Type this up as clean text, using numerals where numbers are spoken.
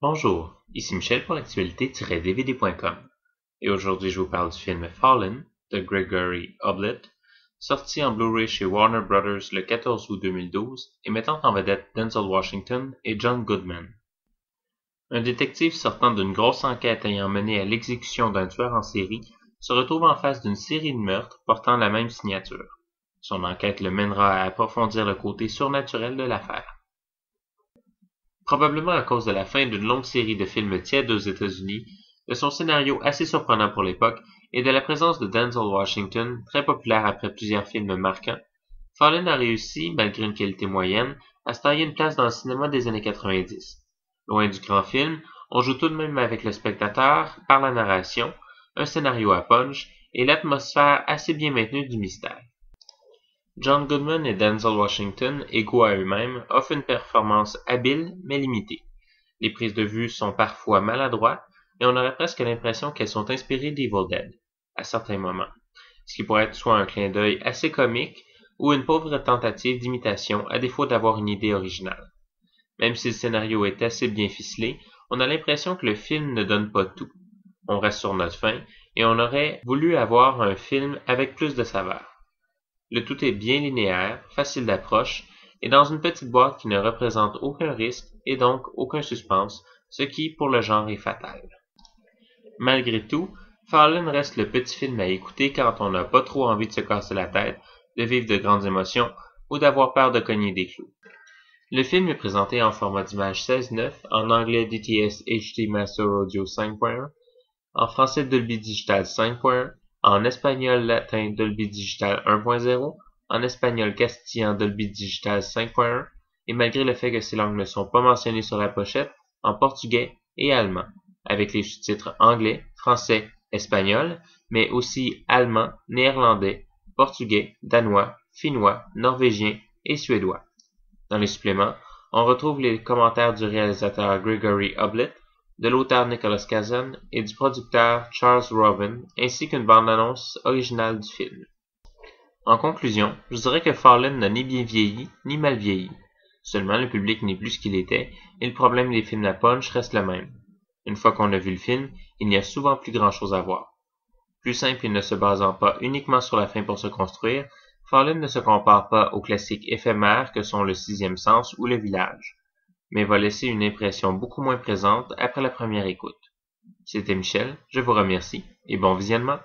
Bonjour, ici Michel pour l'actualité-dvd.com et aujourd'hui je vous parle du film Fallen de Gregory Hoblit, sorti en Blu-ray chez Warner Bros. Le 14 août 2012 et mettant en vedette Denzel Washington et John Goodman. Un détective sortant d'une grosse enquête ayant mené à l'exécution d'un tueur en série se retrouve en face d'une série de meurtres portant la même signature. Son enquête le mènera à approfondir le côté surnaturel de l'affaire. Probablement à cause de la fin d'une longue série de films tièdes aux États-Unis, de son scénario assez surprenant pour l'époque et de la présence de Denzel Washington, très populaire après plusieurs films marquants, Fallen a réussi, malgré une qualité moyenne, à se tailler une place dans le cinéma des années 90. Loin du grand film, on joue tout de même avec le spectateur par la narration, un scénario à punch et l'atmosphère assez bien maintenue du mystère. John Goodman et Denzel Washington, égaux à eux-mêmes, offrent une performance habile mais limitée. Les prises de vue sont parfois maladroites et on aurait presque l'impression qu'elles sont inspirées d'Evil Dead, à certains moments, ce qui pourrait être soit un clin d'œil assez comique ou une pauvre tentative d'imitation à défaut d'avoir une idée originale. Même si le scénario est assez bien ficelé, on a l'impression que le film ne donne pas tout. On reste sur notre faim et on aurait voulu avoir un film avec plus de saveur. Le tout est bien linéaire, facile d'approche, et dans une petite boîte qui ne représente aucun risque et donc aucun suspense, ce qui, pour le genre, est fatal. Malgré tout, Fallen reste le petit film à écouter quand on n'a pas trop envie de se casser la tête, de vivre de grandes émotions ou d'avoir peur de cogner des clous. Le film est présenté en format d'image 16:9, en anglais DTS HD Master Audio 5.1, en français Dolby Digital 5.1, en espagnol latin Dolby Digital 1.0, en espagnol castillan Dolby Digital 5.1, et malgré le fait que ces langues ne sont pas mentionnées sur la pochette, en portugais et allemand, avec les sous-titres anglais, français, espagnol, mais aussi allemand, néerlandais, portugais, danois, finnois, norvégien et suédois. Dans les suppléments, on retrouve les commentaires du réalisateur Gregory Hoblit, de l'auteur Nicholas Kazan et du producteur Charles Roven, ainsi qu'une bande-annonce originale du film. En conclusion, je dirais que Fallen n'a ni bien vieilli, ni mal vieilli. Seulement le public n'est plus ce qu'il était, et le problème des films à punch reste le même. Une fois qu'on a vu le film, il n'y a souvent plus grand chose à voir. Plus simple et ne se basant pas uniquement sur la fin pour se construire, Fallen ne se compare pas aux classiques éphémères que sont Le Sixième Sens ou Le Village, mais va laisser une impression beaucoup moins présente après la première écoute. C'était Michel, je vous remercie et bon visionnement.